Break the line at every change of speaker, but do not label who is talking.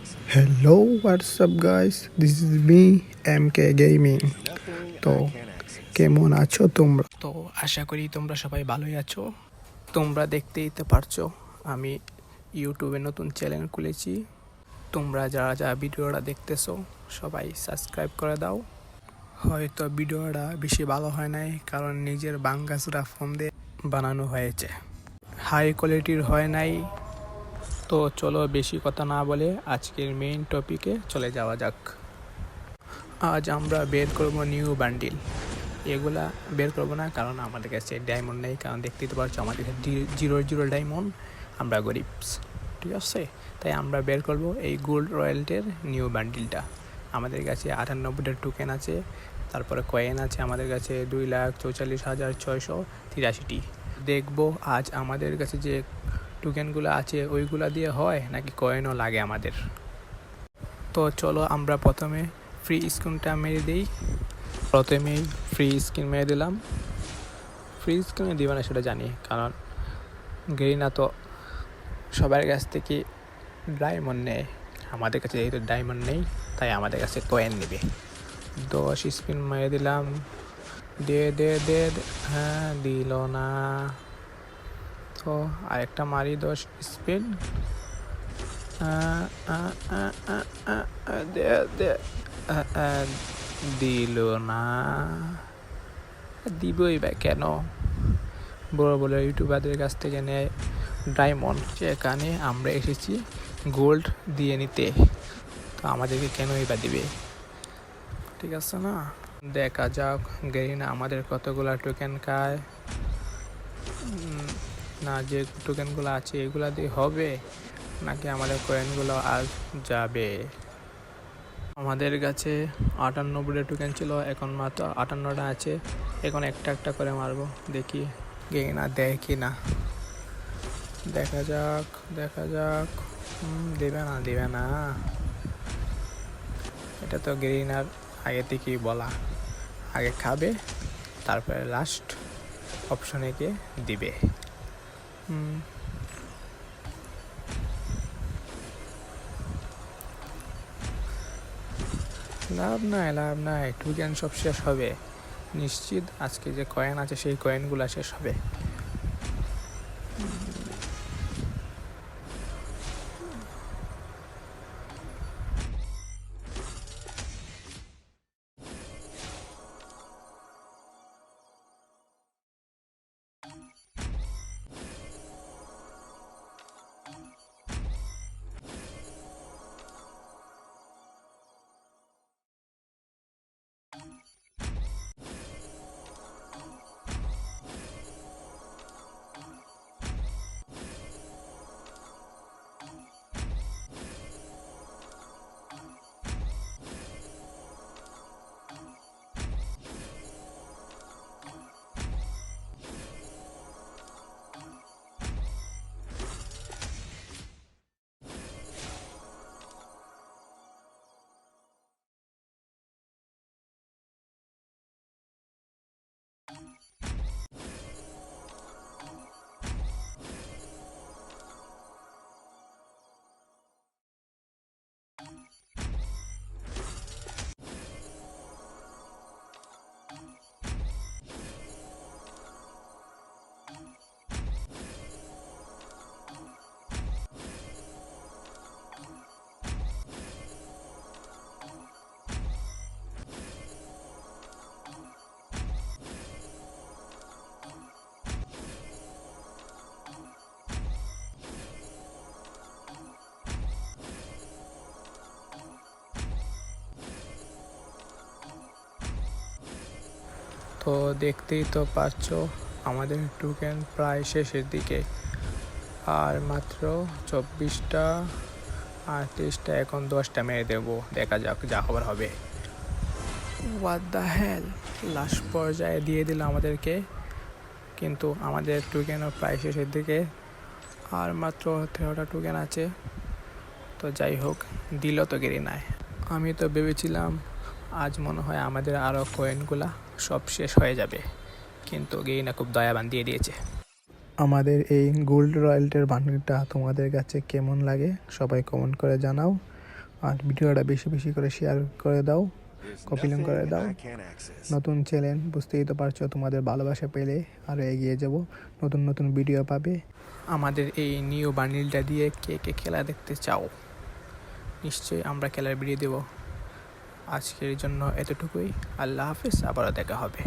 Hello, what's up guys? This is me, MK Gaming. তো কেমন আছো তোমরা? তো আশা করি তোমরা সবাই ভালোই আছো। তোমরা দেখতেই তো পারছো আমি ইউটিউবে নতুন চ্যানেল খুলেছি। তোমরা যারা যারা ভিডিওটা দেখতেছো সবাই সাবস্ক্রাইব করে দাও। হয়তো ভিডিওটা বেশি ভালো হয় নাই, কারণ নিজের বাঙ্গাসরা ফোন দিয়ে বানানো হয়েছে, হাই কোয়ালিটির হয় নাই। তো চলো বেশি কথা না বলে আজকের মেইন টপিকে চলে যাওয়া যাক। আজ আমরা বের করব নিউ বান্ডিল। এগুলা বের করবো না কারণ আমাদের কাছে ডায়মন্ড নেই, কারণ দেখতেই তো পারছো আমাদের কাছে 0 ডায়মন্ড, আমরা গরিবস, ঠিক আছে। তাই আমরা বের করব এই গোল্ড রয়্যালটির নিউ বান্ডিলটা। আমাদের কাছে 98টা টোকেন আছে, তারপরে কয়েন আছে আমাদের কাছে 2,44,683টি। দেখবো আজ আমাদের কাছে যে টোকেনগুলো আছে ওইগুলা দিয়ে হয় নাকি কয়েনও লাগে আমাদের। তো চলো আমরা প্রথমে ফ্রি স্ক্রিনটা মেরে দিই। প্রথমেই ফ্রি স্ক্রিন মেরে দিলাম। ফ্রি স্ক্রিনে দিবে না সেটা জানি, কারণ গেরিনা তো সবার কাছ থেকে ডায়মন্ড নেয়। আমাদের কাছে যেহেতু ডায়মন্ড নেই তাই আমাদের কাছে কয়েন নেবে। 10 স্পিন মেরে দিলাম। দে দে দে দে। হ্যাঁ, দিল না। তো আরেকটা মারি 10 স্পিন। দে দে। দিল না। দিবই বা কেন? বড় বড় ইউটিউবারদের কাছ থেকে নেয় ডায়মন্ড, সেখানে আমরা এসেছি গোল্ড দিয়ে নিতে। তো আমাদেরকে কেনই বা দিবে? ঠিক আছে না, দেখা যাক গেরিনা আমাদের কতগুলা টোকেন খায়। না, যে টোকেনগুলো আছে এগুলা দিয়ে হবে নাকি আমাদের কয়েনগুলো আর যাবে। আমাদের কাছে 98টা টোকেন ছিল, এখন মাত্র 58টা আছে। এখন একটা একটা করে মারবো, দেখি গেরিনা দেয় কি না। দেখা যাক দেখা যাক। দেবে না দেবে না, এটা তো গেরিনার আগে থেকেই বলা, আগে খাবে তারপরে লাস্ট অপশনে গিয়ে দিবে। লাভ নাই, টোকেন সব শেষ হবে নিশ্চিত। আজকে যে কয়েন আছে সেই কয়েনগুলো শেষ হবে। তো দেখতেই তো পারছো আমাদের টোকেন প্রায় শেষের দিকে, আর মাত্র 24টা 38টা, এখন 10টা মেরে দেবো। দেখা যাক যা খবর হবে। হোয়াট দ্য হেল, লাস্ট পর্যায়ে দিয়ে দিল আমাদেরকে, কিন্তু আমাদের টোকেনও প্রায় শেষের দিকে, আর মাত্র 13টা টোকেন আছে। তো যাই হোক, দিল তো গেরিনায়। আমি তো ভেবেছিলাম আজ মনে হয় আমাদের আরও কয়েনগুলা সব শেষ হয়ে যাবে, কিন্তু গেরিনা খুব দয়াবান দিয়ে দিয়েছে। আমাদের এই গোল্ড রয়্যালটির বান্ডিলটা তোমাদের কাছে কেমন লাগে সবাই কমেন্ট করে জানাও। আর ভিডিওটা বেশি বেশি করে শেয়ার করে দাও, কপি লিঙ্ক করে দাও। নতুন চ্যানেল, বুঝতেই তো পারছো, তোমাদের ভালোবাসা পেলে আরও এগিয়ে যাব, নতুন নতুন ভিডিও পাবে। আমাদের এই নিউ বান্ডিলটা দিয়ে কে কে খেলা দেখতে চাও, নিশ্চয়ই আমরা খেলার ভিডিও দেব। আজকের জন্য এতটুকুই। আল্লাহ হাফেজ, আবারও দেখা হবে।